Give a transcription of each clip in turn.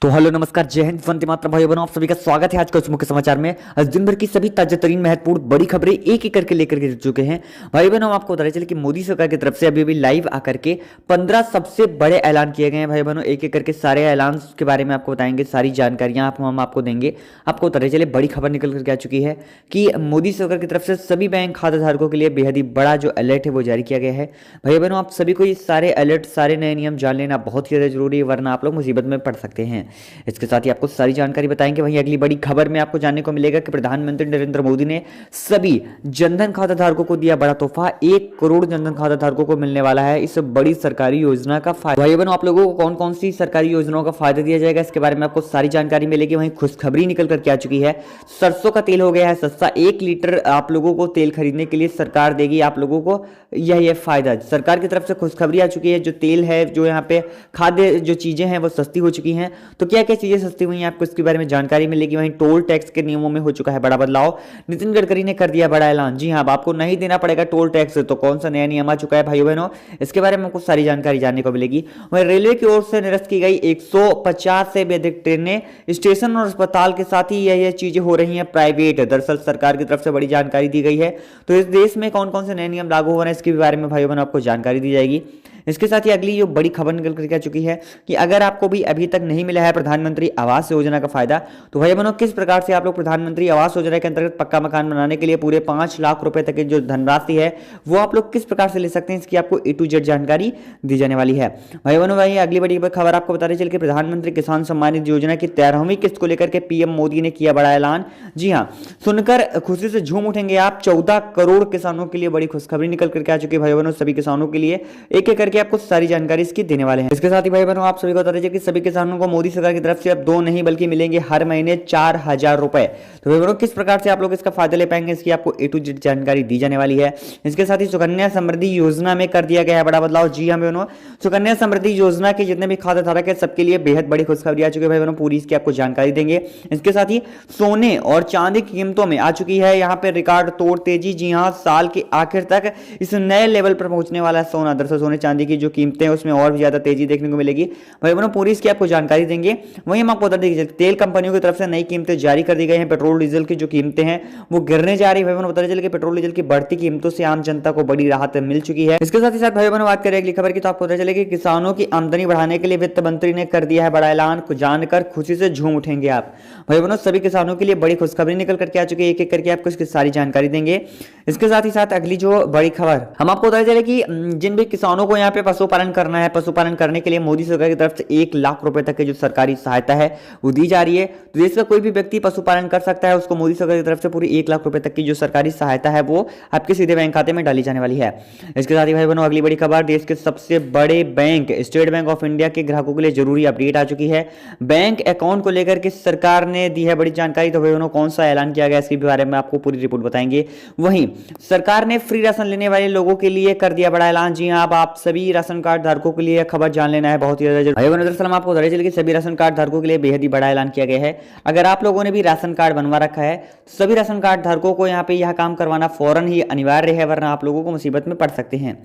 तो हेलो नमस्कार, जय हिंद, वंदे मातरम। भाई बहनों, आप सभी का स्वागत है आज के उस मुख्य समाचार में। आज दिन भर की सभी ताजा तरीन महत्वपूर्ण बड़ी खबरें एक एक करके लेकर के चुके हैं। भाई बहनों, आपको बताया चले कि मोदी सरकार की तरफ से अभी अभी लाइव आकर के 15 सबसे बड़े ऐलान किए गए हैं। भाई बहनों, एक एक करके सारे ऐलान के बारे में आपको बताएंगे, सारी जानकारियां हम आपको देंगे। आपको बताया चले बड़ी खबर निकल करके आ चुकी है कि मोदी सरकार की तरफ से सभी बैंक खाता धारकों के लिए बेहद ही बड़ा जो अलर्ट है वो जारी किया गया है। भाई बहनों, आप सभी को ये सारे अलर्ट, सारे नए नियम जान लेना बहुत ही ज़्यादा जरूरी है, वरना आप लोग मुसीबत में पड़ सकते हैं। इसके साथ ही आपको सारी जानकारी बताएंगे। वहीं अगली बड़ी खबर में आपको जानने को मिलेगा कि प्रधानमंत्री नरेंद्र मोदी ने सभी जनधन खाता धारकों को दिया बड़ा तोहफा। 1 करोड़ जनधन खाता धारकों को मिलने वाला है इस बड़ी सरकारी योजना का फायदा। भाई बहनों, आप लोगों को कौन कौन सी सरकारी योजनाओं का फायदा दिया जाएगा, इसके बारे में आपको सारी जानकारी मिलेगी। वहीं खुशखबरी निकल करके आ चुकी है, सरसों का तेल हो गया है सस्ता। 1 लीटर आप लोगों को तेल खरीदने के लिए सरकार देगी आप लोगों को यह फायदा। सरकार की तरफ से खुशखबरी आ चुकी है। जो तेल है, जो यहाँ पे खाद्य जो चीजें हैं वो सस्ती हो चुकी हैं। तो क्या क्या चीजें सस्ती हुई हैं, आपको इसके बारे में जानकारी मिलेगी। वहीं टोल टैक्स के नियमों में हो चुका है बड़ा बदलाव। नितिन गडकरी ने कर दिया बड़ा ऐलान। जी हाँ, अब आपको नहीं देना पड़ेगा टोल टैक्स। तो कौन सा नया नियम आ चुका है भाइयों बहनों, इसके बारे में आपको सारी जानकारी जानने को मिलेगी। वहीं रेलवे की ओर से निरस्त की गई 150 से भी अधिक ट्रेनें स्टेशन और अस्पताल के साथ ही यह चीजें हो रही हैं प्राइवेट। दरअसल सरकार की तरफ से बड़ी जानकारी दी गई है। तो इस देश में कौन कौन से नए नियम लागू हो रहे हैं, इसके बारे में भाइयों बहनों आपको जानकारी दी जाएगी। इसके साथ ही अगली जो बड़ी खबर निकल कर आ चुकी है कि अगर आपको भी अभी तक नहीं मिला है प्रधानमंत्री आवास योजना का फायदा, तो भाई बहनों किस प्रकार से आप लोग प्रधानमंत्री आवास योजना के अंतर्गत पक्का मकान बनाने के लिए पूरे 5 लाख रुपए तक की जो धनराशि है वो आप लोग किस प्रकार से ले सकते हैं, इसकी आपको A to Z जानकारी दी जाने वाली है। भाई बहनों, भाई अगली बड़ी खबर आपको बताते चल के प्रधानमंत्री किसान सम्मान निधि योजना की 13वीं किस्त को लेकर के पीएम मोदी ने किया बड़ा ऐलान। जी हाँ, सुनकर खुशी से झूम उठेंगे आप। 14 करोड़ किसानों के लिए बड़ी खुशखबरी निकल करके आ चुकी है। भाई बहनों, सभी किसानों के लिए एक एक करके आपको सारी जानकारी इसकी देने वाले हैं। इसके साथ ही भाई बहनों, आप सभी को बता दीजिए कि सभी किसानों को मोदी सरकार की तरफ से अब 2 नहीं बल्कि मिलेंगे हर महीने 4000 रुपए। तो भाई बहनों, किस प्रकार से आप लोग इसका फायदा ले पाएंगे, इसकी आपको A to Z जानकारी दी जाने वाली है। इसके साथ ही सुकन्या समृद्धि योजना में कर दिया गया है बड़ा बदलाव। जी हाँ बहनों, सुकन्या समृद्धि योजना के जितने भी खाता धारक है सबके लिए बेहद बड़ी खुशखबरी आ चुकी है। भाई बहनों, पूरी इसकी आपको जानकारी देंगे। इसके साथ ही सोने और चांदी की कीमतों में आ चुकी है यहाँ पे रिकॉर्ड तोड़ तेजी। जी हाँ, साल के आखिर तक इस नए लेवल पर पहुंचने वाला है सोना। दरअसल सोने चांदी की जो कीमतें हैं उसमें और भी ज्यादा तेजी देखने को मिलेगी। भाई बहनों, पूरी इसकी आपको जानकारी देंगे। वहीं हम आपको बता देंगे तेल कंपनियों की तरफ से नई कीमतें जारी कर दी गई हैं। पेट्रोल डीजल की जो कीमतें हैं वो गिरने जा रही है। भाई बहनों, बताते चले कि पेट्रोल डीजल की बढ़ती कीमतों से आम जनता को बड़ी राहत मिल चुकी है। इसके साथ ही साथ भाई बहनों, बात करें अगली खबर की, तो आपको पता चले कि किसानों की आमदनी बढ़ाने के लिए वित्त मंत्री ने कर दिया है बड़ा ऐलान। जानकर खुशी से झूम उठेंगे आप। भाई बहनों, सभी किसानों के लिए बड़ी खुशखबरी निकल करके आ चुकी है। एक एक करके आपको इसकी सारी जानकारी देंगे। इसके साथ ही साथ अगली जो बड़ी खबर हम आपको बताते चले कि जिन भी किसानों को यहाँ पे पशुपालन करना है, पशुपालन करने के लिए मोदी सरकार की तरफ से 1 लाख रुपए तक की जो सरकारी सहायता है वो दी जा रही है। तो देश का कोई भी व्यक्ति पशुपालन कर सकता है, उसको मोदी सरकार की तरफ से पूरी 1 लाख रुपए तक की जो सरकारी सहायता है वो आपके सीधे बैंक खाते में डाली जाने वाली है। इसके साथ ही भाई बहनों, अगली बड़ी खबर, देश के सबसे बड़े bank state bank of India के ग्राहकों के लिए जरूरी अपडेट आ चुकी है। बैंक अकाउंट को लेकर के सरकार ने दी है बड़ी जानकारी। तो भाई बहनों, कौन सा ऐलान किया गया इसके बारे में आपको पूरी रिपोर्ट बताएंगे। वहीं सरकार ने फ्री राशन लेने वाले लोगों के लिए कर दिया बड़ा ऐलान। जी हाँ, अब आप सभी राशन कार्ड धारकों के लिए खबर जान लेना है बहुत ही ज्यादा। भाई बहनों, दरअसल हम आपको बता चले कि सभी राशन कार्ड धारकों के लिए बेहद ही बड़ा ऐलान किया गया है। अगर आप लोगों ने भी राशन कार्ड बनवा रखा है, सभी राशन कार्ड धारकों को यहाँ पे यह काम करवाना फौरन ही अनिवार्य है, वरना आप लोगों को मुसीबत में पड़ सकते हैं।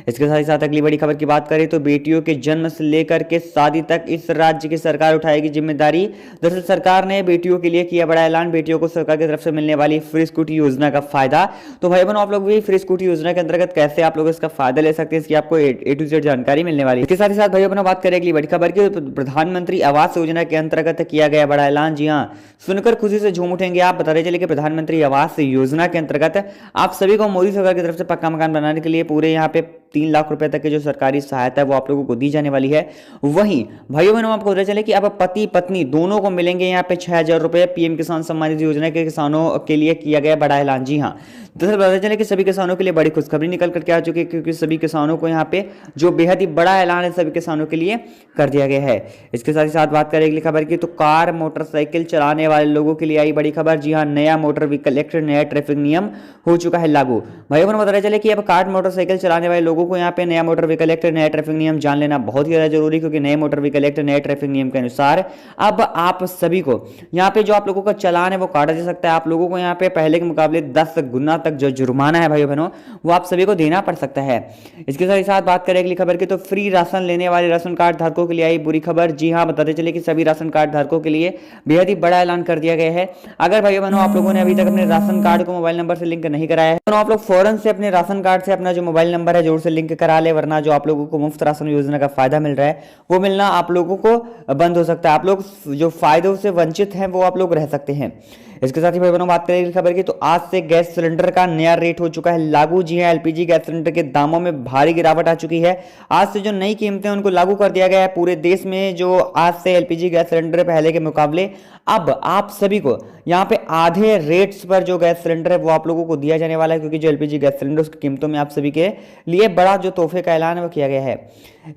इसके साथ ही साथ अगली बड़ी खबर की बात करें तो बेटियों के जन्म से लेकर के शादी तक इस राज्य की सरकार उठाएगी जिम्मेदारी। दरअसल सरकार ने बेटियों के लिए किया बड़ा ऐलान। बेटियों को सरकार की तरफ से मिलने वाली फ्री स्कूटी योजना का फायदा। तो भाई बहनों, आप लोग भी फ्री स्कूटी योजना के अंतर्गत कैसे आप लोग इसका फायदा ले सकते हैं, इसकी आपको A to Z जानकारी मिलने वाली है। इसके साथ ही साथ भाई बहनों, बात करें अगली बड़ी खबर की, प्रधानमंत्री आवास योजना के अंतर्गत किया गया बड़ा ऐलान। जी हाँ, सुनकर खुशी से झूम उठेंगे आप। बताते चले कि प्रधानमंत्री आवास योजना के अंतर्गत आप सभी को मोदी सरकार की तरफ से पक्का मकान बनाने के लिए पूरे यहाँ पे 3 लाख रुपए तक की जो सरकारी सहायता है वो आप लोगों को दी जाने वाली है। वहीं भाइयों बहनों, आपको पता चले कि अब पति पत्नी दोनों को मिलेंगे यहाँ पे 6000 रुपए। पीएम किसान सम्मान निधि योजना के किसानों के लिए किया गया बड़ा ऐलान। जी हाँ, दरअसल पता चले कि सभी किसानों के लिए बड़ी खुशखबरी निकल करके आ चुकी है, क्योंकि सभी किसानों को यहाँ पे जो बेहद ही बड़ा ऐलान है सभी किसानों के लिए कर दिया गया है। इसके साथ ही साथ बात करें अगली खबर की, तो कार मोटरसाइकिल चलाने वाले लोगों के लिए आई बड़ी खबर। जी हाँ, नया मोटर व्हीकल एक्ट, नया ट्रैफिक नियम हो चुका है लागू। भाई बहनों, बताया चले कि अब कार मोटरसाइकिल चलाने वाले लोगों को यहाँ पे नया मोटर व्हीकल एक्ट, नया ट्रैफिक नियम जान लेना बहुत ही ज्यादा जरूरी, क्योंकि नए मोटर व्हीकल एक्ट, नए ट्रैफिक नियम के अनुसार अब आप सभी को यहाँ पे जो आप लोगों का चालान है वो काटा जा सकता है। आप लोगों को यहाँ पे पहले के मुकाबले 10 गुना तक जो जुर्माना है भाई बहनों वो आप सभी को देना पड़ सकता है। इसके साथ ही साथ बात करें अगली खबर की, तो फ्री राशन लेने वाले राशन कार्ड धारकों के लिए आई बुरी खबर। जी हाँ, बताते चले कि सभी राशन कार्ड धारकों के लिए बेहद ही बड़ा ऐलान कर दिया गया है। अगर भाई बहनों आप लोगों ने अभी तक अपने राशन कार्ड को मोबाइल नंबर से लिंक नहीं कराया है तो आप लोग फौरन से अपने राशन कार्ड से अपना जो मोबाइल नंबर है जरूर से लिंक करा ले, वरना जो आप लोगों को मुफ्त राशन योजना का फायदा मिल रहा है वो मिलना आप लोगों को बंद हो सकता है। आप लोग जो फायदों से वंचित हैं वो आप लोग रह सकते हैं। इसके साथ ही भाई बहनों बात करें खबर की, तो आज से गैस सिलेंडर का नया रेट हो चुका है लागू। जी हां, एलपीजी गैस सिलेंडर के दामों में भारी गिरावट आ चुकी है। आज से जो नई कीमतें उनको लागू कर दिया गया है पूरे देश में। जो आज से एलपीजी गैस सिलेंडर पहले के मुकाबले अब आप सभी को यहाँ पे आधे रेट्स पर जो गैस सिलेंडर है वो आप लोगों को दिया जाने वाला है, क्योंकि जो एलपीजी गैस सिलेंडर उसकी कीमतों में आप सभी के लिए बड़ा जो तोहफे का ऐलान है वो किया गया है।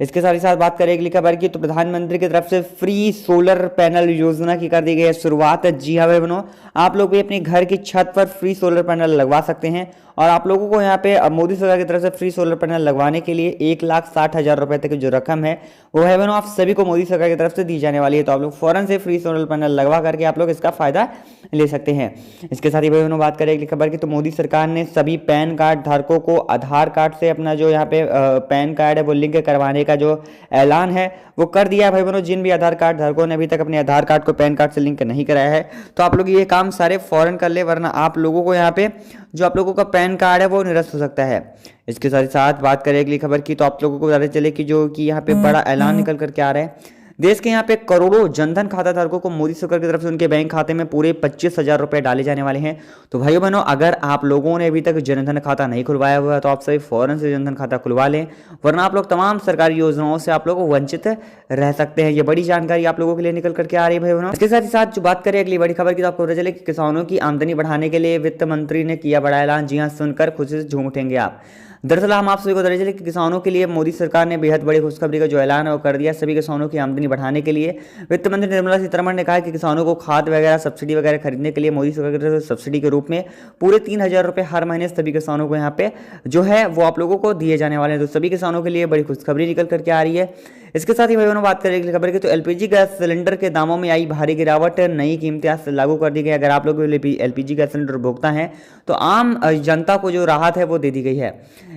इसके साथ ही साथ बात करें अगली खबर की, तो प्रधानमंत्री की तरफ से फ्री सोलर पैनल योजना की कर दी गई है शुरुआत। जी हाँ भाई बहनों, आप लोग भी अपनी घर की छत पर फ्री सोलर पैनल लगवा सकते हैं और आप लोगों को यहाँ पे मोदी सरकार की तरफ से फ्री सोलर पैनल लगवाने के लिए 1,60,000 रुपए तक की जो रकम है वो है बहनों आप सभी को मोदी सरकार की तरफ से दी जाने वाली है। तो आप लोग फौरन से फ्री सोलर पैनल लगवा करके आप लोग इसका फायदा ले सकते हैं। इसके साथ ही भाई बहनों बात करें अगली खबर की, तो मोदी सरकार ने सभी पैन कार्ड धारकों को आधार कार्ड से अपना जो यहाँ पे पैन कार्ड है वो लिंक करवाने का जो ऐलान है वो कर दिया है। भाई बहनों जिन भी आधार कार्ड धारकों ने अभी तक अपने आधार कार्ड को पैन कार्ड से लिंक नहीं कराया है तो आप लोग ये काम सारे फौरन कर ले, वरना आप लोगों को यहाँ पे जो आप लोगों का पैन कार्ड है वो निरस्त हो सकता है। इसके साथ ही साथ बात करें अगली खबर की, तो आप लोगों को पता चले कि जो कि यहाँ पे बड़ा ऐलान निकल करके आ रहा है। देश के यहाँ पे करोड़ों जनधन खाता धारकों को मोदी सरकार की तरफ से उनके बैंक खाते में पूरे 25,000 रुपए डाले जाने वाले हैं। तो भाइयों बहनों, अगर आप लोगों ने अभी तक जनधन खाता नहीं खुलवाया हुआ है तो आप सभी फौरन से जनधन खाता खुलवा लें, वरना आप लोग तमाम सरकारी योजनाओं से आप लोग वंचित रह सकते हैं। ये बड़ी जानकारी आप लोगों के लिए निकल करके आ रही है भाई बहनों। इसके साथ ही साथ जो बात करें अगली बड़ी खबर की, तो आपको पता चले कि किसानों की आमदनी बढ़ाने के लिए वित्त मंत्री ने किया बड़ा ऐलान। जी हाँ, सुनकर खुशी से झूम उठेंगे आप। दरअसल हम आप सभी को बता चले कि किसानों के लिए मोदी सरकार ने बेहद बड़ी खुशखबरी का जो ऐलान है वो कर दिया। सभी किसानों की आमदनी बढ़ाने के लिए वित्त मंत्री निर्मला सीतारमण ने कहा कि किसानों को खाद वगैरह सब्सिडी वगैरह खरीदने के लिए मोदी सरकार की तरफ से सब्सिडी के रूप में पूरे 3,000 रुपये हर महीने सभी किसानों को यहाँ पे जो है वो आप लोगों को दिए जाने वाले हैं। तो सभी किसानों के लिए बड़ी खुशखबरी निकल करके आ रही है। इसके साथ ही भाई बहनों बात करें अगली खबर की, तो एलपीजी गैस सिलेंडर के दामों में आई भारी गिरावट। नई कीमतें आज से लागू कर दी गई। अगर आप लोग एलपीजी गैस सिलेंडर उपभोक्ता हैं तो आम जनता को जो राहत है वो दे दी गई है।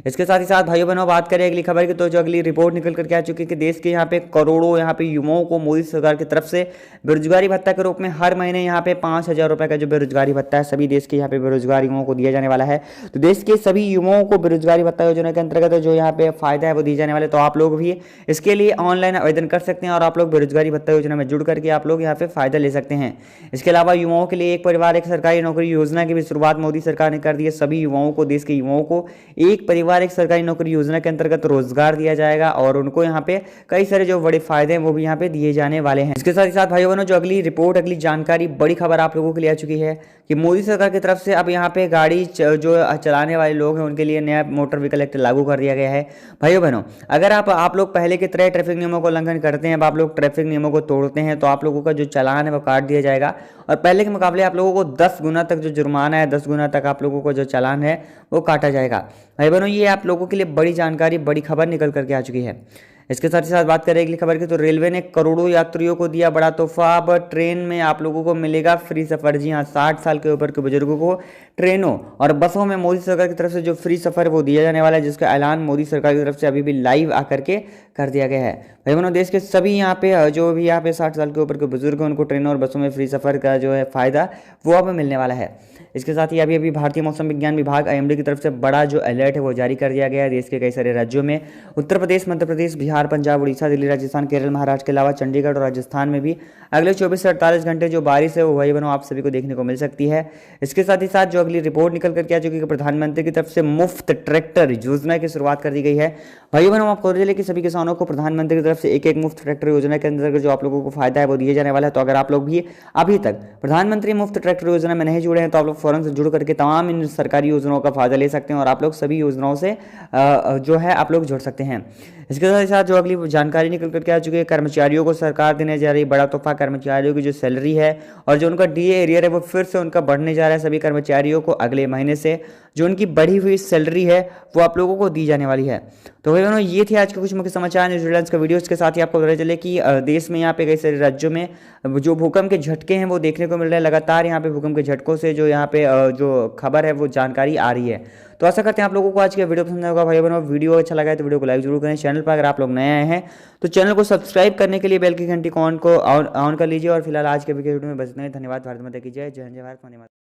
इसके साथ ही साथ भाइयों बहनों बात करें अगली खबर की, तो जो अगली रिपोर्ट निकल करके आ चुकी है कि देश के यहाँ पे करोड़ों यहाँ पे युवाओं को मोदी सरकार की तरफ से बेरोजगारी भत्ता के रूप में हर महीने यहाँ पे 5,000 रुपए का जो बेरोजगारी भत्ता है सभी देश के यहाँ पे बेरोजगार युवाओं को दिया जाने वाला है। तो देश के सभी युवाओं को बेरोजगारी भत्ता योजना के अंतर्गत जो यहाँ पे फायदा है वो दिए जाने वाले। तो आप लोग भी इसके लिए ऑनलाइन आवेदन कर सकते हैं और आप लोग बेरोजगारी भत्ता योजना में जुड़ करके आप लोग यहाँ पे फायदा ले सकते हैं। इसके अलावा युवाओं के लिए एक परिवार एक सरकारी नौकरी योजना की भी शुरुआत मोदी सरकार ने कर दी है। सभी युवाओं को, देश के युवाओं को एक परिवार एक सरकारी नौकरी योजना के अंतर्गत रोजगार दिया जाएगा और उनको यहाँ पे कई सारे जो बड़े फायदे हैं वो भी यहाँ पे दिए जाने वाले हैं। इसके साथ ही साथ भाइयों बहनों जो अगली रिपोर्ट, अगली जानकारी, बड़ी खबर आप लोगों के लिए आ चुकी है कि मोदी सरकार की तरफ से अब यहाँ पे गाड़ी जो चलाने वाले लोग हैं उनके लिए नया मोटर व्हीकल एक्ट लागू कर दिया गया है। भाइयों बहनों, अगर आप लोग पहले की तरह ट्रैफिक नियमों का उल्लंघन करते हैं, अब आप लोग ट्रैफिक नियमों को तोड़ते हैं तो आप लोगों का जो चालान है वो काट दिया जाएगा और पहले के मुकाबले आप लोगों को 10 गुना तक जो जुर्माना है, 10 गुना तक आप लोगों को जो चालान है वो काटा जाएगा। भाई बहनों, ये आप लोगों के लिए बड़ी जानकारी, बड़ी खबर निकल करके आ चुकी है। इसके साथ ही साथ बात करें अगली खबर की, तो रेलवे ने करोड़ों यात्रियों को दिया बड़ा तोहफा। अब ट्रेन में आप लोगों को मिलेगा फ्री सफर। जी हाँ, 60 साल के ऊपर के बुजुर्गों को ट्रेनों और बसों में मोदी सरकार की तरफ से जो फ्री सफर वो दिया जाने वाला है, जिसका ऐलान मोदी सरकार की तरफ से अभी भी लाइव आकर के कर दिया गया है। भाई बहनों, देश के सभी यहाँ पे जो भी यहाँ पे 60 साल के ऊपर के बुजुर्ग हैं उनको ट्रेनों और बसों में फ्री सफर का जो है फायदा वो अब मिलने वाला है। इसके साथ ही अभी भारतीय मौसम विज्ञान विभाग IMD की तरफ से बड़ा जो अलर्ट है वो जारी कर दिया गया है। देश के कई सारे राज्यों में, उत्तर प्रदेश, मध्य प्रदेश, बिहार, पंजाब, उड़ीसा, दिल्ली, राजस्थान, केरल, महाराष्ट्र के अलावा चंडीगढ़ और राजस्थान में भी अगले 24 से 48 घंटे जो बारिश है वो भाई बहनों आप सभी को देखने को मिल सकती है। इसके साथ ही साथ जो अगली रिपोर्ट निकल करके आ चुकी है, प्रधानमंत्री की तरफ से मुफ्त ट्रैक्टर योजना की शुरुआत कर दी गई है। भाई बहनों, आपको बता दें कि सभी किसानों को प्रधानमंत्री की तरफ से एक मुफ्त ट्रैक्टर योजना के अंतर्गत जो आप लोगों को फायदा है वो दिए जाने वाला है। तो अगर आप लोग भी अभी तक प्रधानमंत्री मुफ्त ट्रैक्टर योजना में नहीं जुड़े हैं तो आप लोग फौरन से जुड़ करके तमाम इन सरकारी योजनाओं का फायदा ले सकते हैं और आप लोग सभी योजनाओं से जो है आप लोग जुड़ सकते हैं। इसके साथ ही साथ जो अगली जानकारी निकल करके आ चुकी है, कर्मचारियों को सरकार देने जा रही बड़ा तोहफा। कर्मचारियों की जो सैलरी है और जो उनका DA एरियर है वो फिर से उनका बढ़ने जा रहा है। सभी कर्मचारियों को अगले महीने से जो उनकी बढ़ी हुई सैलरी है वो आप लोगों को दी जाने वाली है। तो भाई बहनों, ये थे आज के कुछ मुख्य समाचार न्यूज हेडलाइंस का वीडियो। इसके साथ ही आपको पता चले कि देश में यहाँ पे कई सारे राज्यों में जो भूकंप के झटके हैं वो देखने को मिल रहे हैं। लगातार यहाँ पे भूकंप के झटकों से जो यहाँ पे जो खबर है वो जानकारी आ रही है। तो आशा करते हैं आप लोगों को आज की वीडियो पसंद आएगा भाई बहनों। वीडियो अच्छा लगा है तो वीडियो को लाइक जरूर करें। चैनल पर अगर आप लोग नए आए हैं तो चैनल को सब्सक्राइब करने के लिए बेल की घंटी को ऑन कर लीजिए। और फिलहाल आज के वीडियो में बस इतना ही। धन्यवाद। भारत माता की जय। जय हिंद, जय भारत, वंदे मातरम।